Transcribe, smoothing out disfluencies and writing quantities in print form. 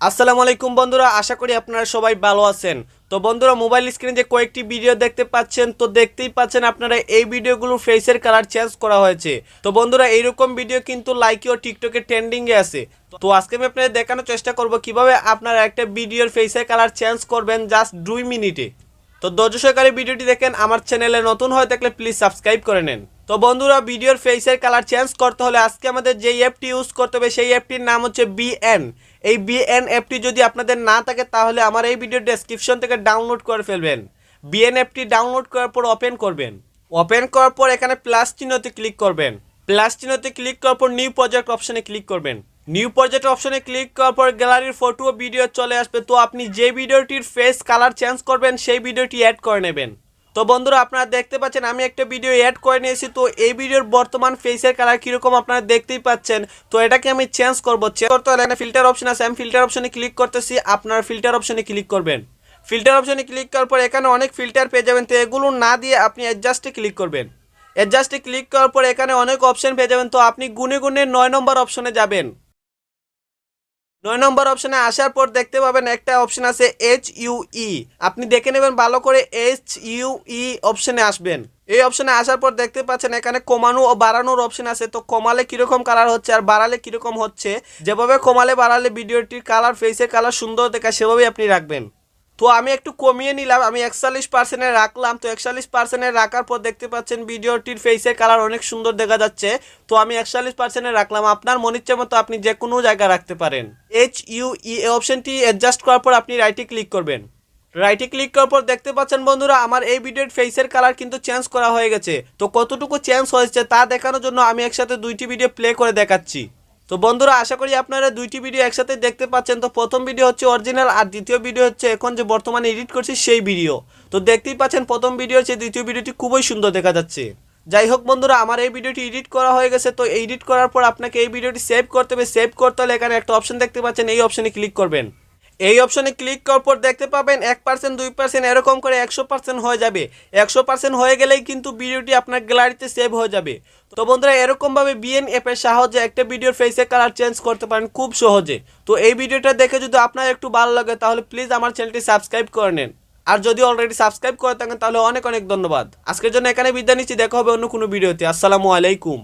আসসালামু আলাইকুম বন্ধুরা, আশা করি আপনারা সবাই ভালো আছেন। তো বন্ধুরা, মোবাইল স্ক্রিনে যে কয়েকটি ভিডিও দেখতে পাচ্ছেন, তো দেখতেই পাচ্ছেন আপনারা এই ভিডিওগুলো ফেসের কালার চেঞ্জ করা হয়েছে। তো বন্ধুরা, এইরকম ভিডিও কিন্তু লাইকি ও টিকটকে ট্রেন্ডিং এ আছে। তো আজকে আমি আপনাদের দেখানোর চেষ্টা করব কিভাবে আপনারা একটা ভিডিওর ফেসের কালার চেঞ্জ করবেন জাস্ট 2 মিনিটে। তো ধৈর্য সহকারে ভিডিওটি দেখেন। আমার চ্যানেলে নতুন হয়ে থাকলে প্লিজ সাবস্ক্রাইব করে নেন। তো বন্ধুরা, ভিডিওর ফেসের কালার চেঞ্জ করতে হলে আজকে আমাদের যে অ্যাপটি ইউজ করতে হবে সেই অ্যাপটির নাম হচ্ছে বিএন। এই বিএন অ্যাপটি যদি আপনাদের না থাকে তাহলে আমার এই ভিডিওর ডেসক্রিপশন থেকে ডাউনলোড করে ফেলবেন। বিএন অ্যাপটি ডাউনলোড করার পর ওপেন করবেন। ওপেন করার পর এখানে প্লাস চিহ্নতে ক্লিক করবেন। প্লাস চিহ্নতে ক্লিক করার পর নিউ প্রজেক্ট অপশনে ক্লিক করবেন। নিউ প্রজেক্ট অপশনে ক্লিক করার পর গ্যালারির ফটো ও ভিডিও চলে আসবে। তো আপনি যে ভিডিওটির ফেস কালার চেঞ্জ করবেন সেই ভিডিওটি অ্যাড করে নেবেন। তো বন্ধুরা, আপনারা দেখতে পাচ্ছেন আমি একটা ভিডিও অ্যাড করে নিয়েছি। তো এই ভিডিওর বর্তমান ফেসের কালার কীরকম আপনারা দেখতেই পাচ্ছেন। তো এটাকে আমি চেঞ্জ করবো। চেঞ্জ করতে হলে এখানে ফিল্টার অপশন আছে, আমি ফিল্টার অপশনে ক্লিক করতেছি। আপনারা ফিল্টার অপশনে ক্লিক করবেন। ফিল্টার অপশনে ক্লিক করার পর এখানে অনেক ফিল্টার পেয়ে যাবেন। তো এগুলো না দিয়ে আপনি অ্যাডজাস্টে ক্লিক করবেন। অ্যাডজাস্টে ক্লিক করার পর এখানে অনেক অপশন পেয়ে যাবেন। তো আপনি গুনে গুনে 9 নম্বর অপশনে যাবেন। 9 নম্বর অপশনে আসার পর দেখতে পাবেন একটা অপশন আছে HUE। আপনি দেখে নেবেন ভালো করে, HUE অপশনে আসবেন। এই অপশনে আসার পর দেখতে পাচ্ছেন এখানে কমানো ও বাড়ানোর অপশন আছে। তো কমালে কিরকম কালার হচ্ছে আর বাড়ালে কিরকম হচ্ছে, যেভাবে কমালে বাড়ালে ভিডিওটির কালার ফেসের কালার সুন্দর দেখায় সেভাবেই আপনি রাখবেন। তো আমি একটু কমিয়ে নিলাম, আমি 41% রাখলাম। তো 41% রাখার পর দেখতে পাচ্ছেন ভিডিওটির ফেসের কালার অনেক সুন্দর দেখা যাচ্ছে। তো আমি 41% রাখলাম। আপনার মন ইচ্ছে মতো আপনি যে কোনো জায়গায় রাখতে পারেন। HUE অপশনটি অ্যাডজাস্ট করার পর আপনি রাইটে ক্লিক করবেন। রাইটে ক্লিক করার পর দেখতে পাচ্ছেন বন্ধুরা আমার এই ভিডিওর ফেসের কালার কিন্তু চেঞ্জ করা হয়ে গেছে। তো কতটুকু চেঞ্জ হয়েছে তা দেখানোর জন্য আমি একসাথে দুইটি ভিডিও প্লে করে দেখাচ্ছি। তো বন্ধুরা, আশা করি আপনারা দুইটি ভিডিও একসাথে দেখতে পাচ্ছেন। তো প্রথম ভিডিও হচ্ছে অরিজিনাল আর দ্বিতীয় ভিডিও হচ্ছে এখন যে বর্তমানে এডিট করছি সেই ভিডিও। তো দেখতেই পাচ্ছেন প্রথম ভিডিও হচ্ছে দ্বিতীয় ভিডিওটি খুবই সুন্দর দেখা যাচ্ছে। যাই হোক বন্ধুরা, আমার এই ভিডিওটি এডিট করা হয়ে গেছে। তো এডিট করার পর আপনাকে এই ভিডিওটি সেভ করতে হবে। সেভ করতে হলে এখানে একটা অপশন দেখতে পাচ্ছেন, এই অপশনে ক্লিক করবেন। এই অপশনে ক্লিক করার পর দেখতে পাবেন 1% 2% এরকম করে 100% হয়ে যাবে। 100% হয়ে গেলেই কিন্তু ভিডিওটি আপনার গ্যালারিতে সেভ হয়ে যাবে। তো বন্ধুরা, এরকমভাবে বিএন অ্যাপের সাহায্যে একটা ভিডিওর ফেসের কালার চেঞ্জ করতে পারেন খুব সহজে। তো এই ভিডিওটা দেখে যদি আপনার একটু ভালো লাগে তাহলে প্লিজ আমার চ্যানেলটি সাবস্ক্রাইব করে নেন। আর যদি অলরেডি সাবস্ক্রাইব করে থাকেন তাহলে অনেক অনেক ধন্যবাদ। আজকের জন্য এখানে বিদায় নিচ্ছি। দেখা হবে অন্য কোনো ভিডিওতে। আসসালামু আলাইকুম।